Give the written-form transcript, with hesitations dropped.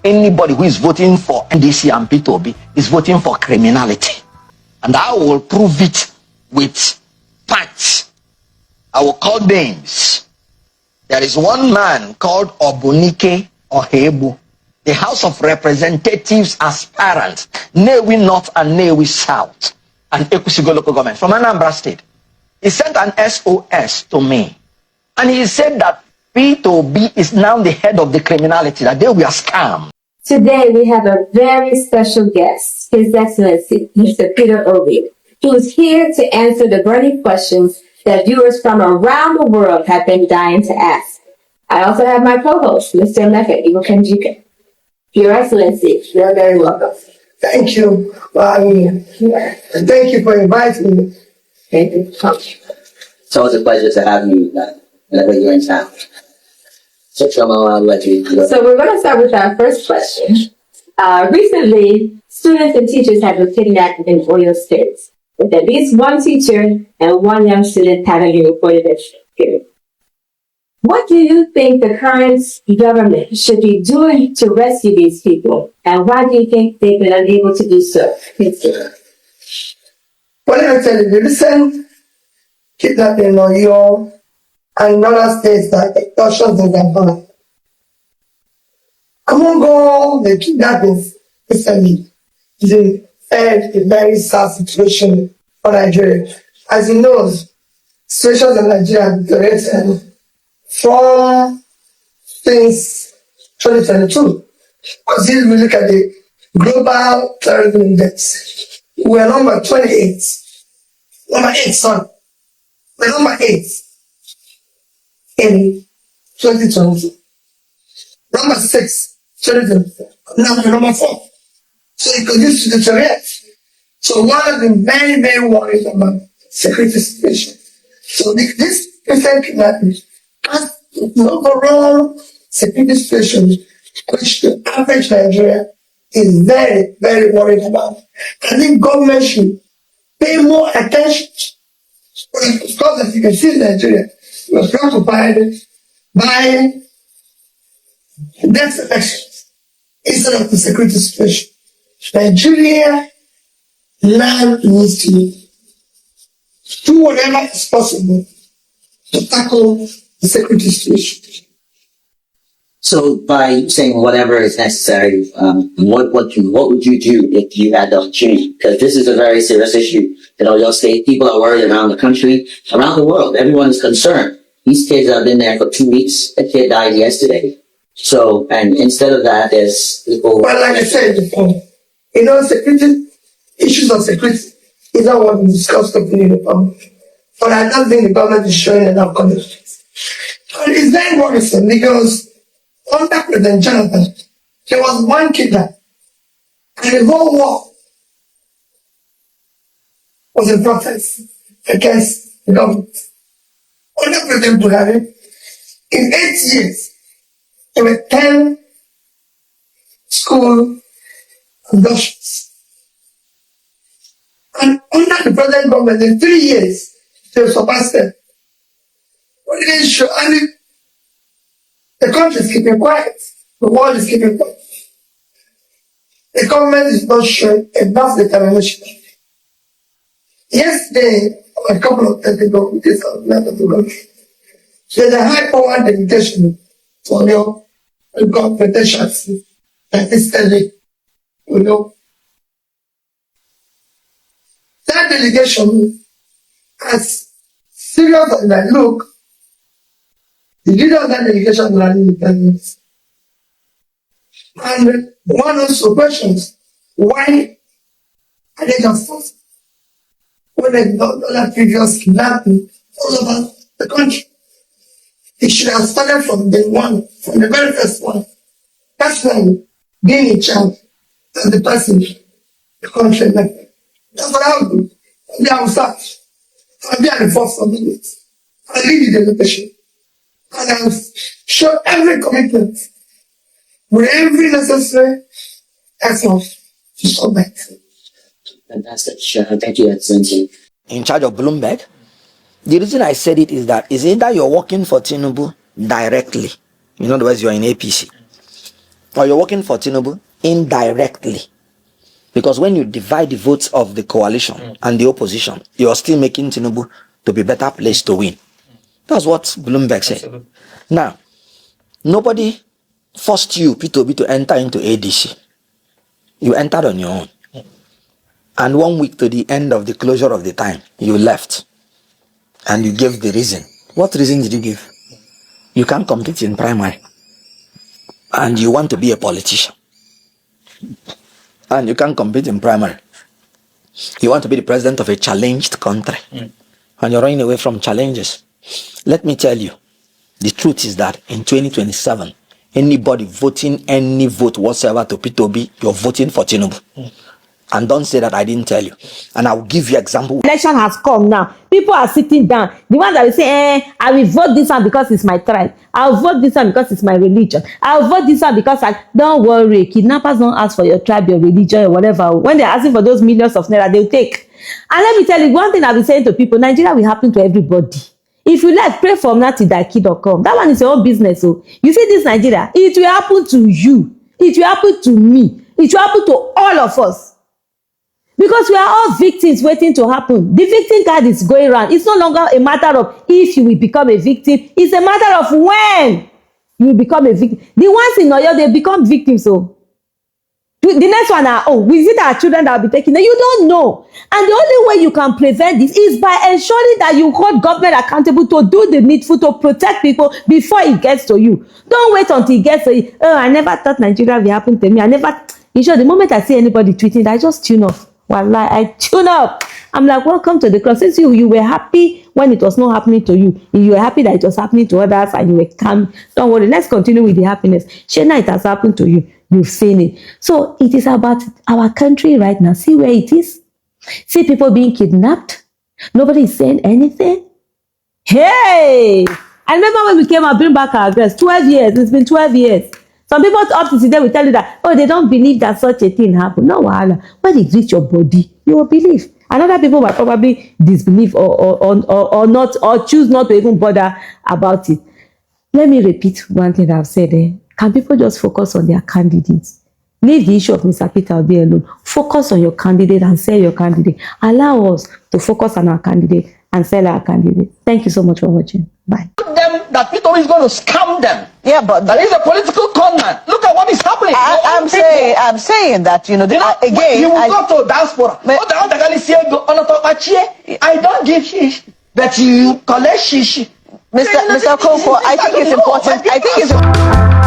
anybody who is voting for NDC and Peter Obi is voting for criminality. And I will prove it with facts. I will call names. There is one man called Obunike Ohebu, the House of Representatives aspirant, Newi North and Newi South, and Ekusigo local government from Anambra State. He sent an SOS to me. And he said that Peter Obi is now the head of the criminality, that they were scammed. Today we have a very special guest, His Excellency, Mr. Peter Obi, who is here to answer the burning questions that viewers from around the world have been dying to ask. I also have my co-host, Mr. Emeka Iwokenjike. Your Excellency, you're very welcome. Thank you for having me. And thank you for inviting me. Thank you. It's always a pleasure to have you whenever you're in town. So we're going to start with our first question. Recently, students and teachers have been kidnapped in Oyo State, with at least one teacher and one young student having been reported as killed. What do you think the current government should be doing to rescue these people? And why do you think they've been unable to do so? Well, I tell you, the recent kidnapping in Oyo and other states that extortions in Ghana. Among all the kidnappings recently, it's a very sad situation for Nigeria. As you know, situations in Nigeria have deteriorated from since 2022. Because if we look at the global terrorism index, we are number 28. Number 8, sorry. We're number 8 in 2020. Number 6, 2020. Now we're number 4. So it continues to deteriorate. So one of the very, very worried about security situation. So this recent kidnapping has the overall security situation which the average Nigeria is very, very worried about. I think government should pay more attention. Because as you can see in Nigeria, was preoccupied by next elections instead of the security situation. Nigeria now needs to do whatever is possible to tackle the security situation. So by saying whatever is necessary, what would you do if you had the opportunity? Because this is a very serious issue. In Oyo State, people are worried around the country, around the world. Everyone is concerned. These kids have been there for 2 weeks. A kid died yesterday. So, and instead of that, there's people... Well, like I said before, security, issues of security is not what we discussed openly in the public. But I don't think the government is showing enough confidence. And it's very worrisome because under President Jonathan, there was one kidnap, and the whole war was in protest against the government. Under President Buhari, in 8 years, there were 10 school abductions. And under the present government, in 3 years, they surpassed them. But it didn't show, and the country is keeping quiet. The world is keeping quiet. The government is not showing enough determination. Yesterday, a couple of days ago, this there's a high-power delegation for your confrontations that is telling, that delegation has serious on that look. The leader of that delegation are independent. And one also questions, why are they just forced? When they don't have previous kidnapping all over the country. It should have started from day one, from the very first one. Personally, being in charge as the person, the country elected. That's what I would do. I will start. I'll be at the first of the minute. I'll lead the delegation. And I'll show every commitment with every necessary effort to solve that. Fantastic. Sure. Thank you, Excellency. In charge of Bloomberg. The reason I said it is either you're working for Tinubu directly, in other words, you're in APC, or you're working for Tinubu indirectly. Because when you divide the votes of the coalition and the opposition, you're still making Tinubu to be better place to win. That's what Bloomberg said. Absolutely. Now, nobody forced you, Peter Obi, to enter into ADC. You entered on your own. And 1 week to the end of the closure of the time, you left. And you gave the reason. What reason did you give? You can't compete in primary. And you want to be a politician. And you can't compete in primary. You want to be the president of a challenged country. And you're running away from challenges. Let me tell you, the truth is that in 2027, anybody voting any vote whatsoever to Peter Obi, you're voting for Tinubu. And don't say that I didn't tell you. And I will give you example. Election has come now. People are sitting down. The one that will say, I will vote this one because it's my tribe. I'll vote this one because it's my religion. I'll vote this one because don't worry. Kidnappers don't ask for your tribe, your religion, or whatever. When they're asking for those millions of naira, they'll take. And let me tell you, one thing I've been saying to people, Nigeria will happen to everybody. If you like, pray for Nati that kid or come. That one is your own business. So you see this Nigeria, it will happen to you. It will happen to me. It will happen to all of us. Because we are all victims waiting to happen. The victim card is going around. It's no longer a matter of if you will become a victim. It's a matter of when you will become a victim. The ones in Oyo, they become victims. So the next one are, we see our children that will be taken. You don't know. And the only way you can prevent this is by ensuring that you hold government accountable to do the needful to protect people before it gets to you. Don't wait until it gets to you. Oh, I never thought Nigeria will happen to me. In short, the moment I see anybody tweeting, I just tune off. Wallah, I tune up. I'm like, welcome to the club. Since you were happy when it was not happening to you, you were happy that it was happening to others, and you were calm. Don't worry, let's continue with the happiness. Shena, it has happened to you. You've seen it. So it is about our country right now. See where it is. See people being kidnapped. Nobody is saying anything. Hey! I remember when we came and bring back our girls. 12 years. It's been 12 years. Some people up to today will tell you that, they don't believe that such a thing happened. No, wahala. When it reaches your body, you will believe. And other people will probably disbelieve or not, or choose not to even bother about it. Let me repeat one thing I've said. Can people just focus on their candidates? Leave the issue of Mr. Peter Obi alone. Focus on your candidate and sell your candidate. Allow us to focus on our candidate and sell our candidate. Thank you so much for watching. Bye. Them that Peter is going to scam them. Yeah, but that is a political conman. Look at what is happening. I'm saying that again. You will go to diaspora. I don't give shish, but you collect shish. Mr. Okonkwo, I think it's important.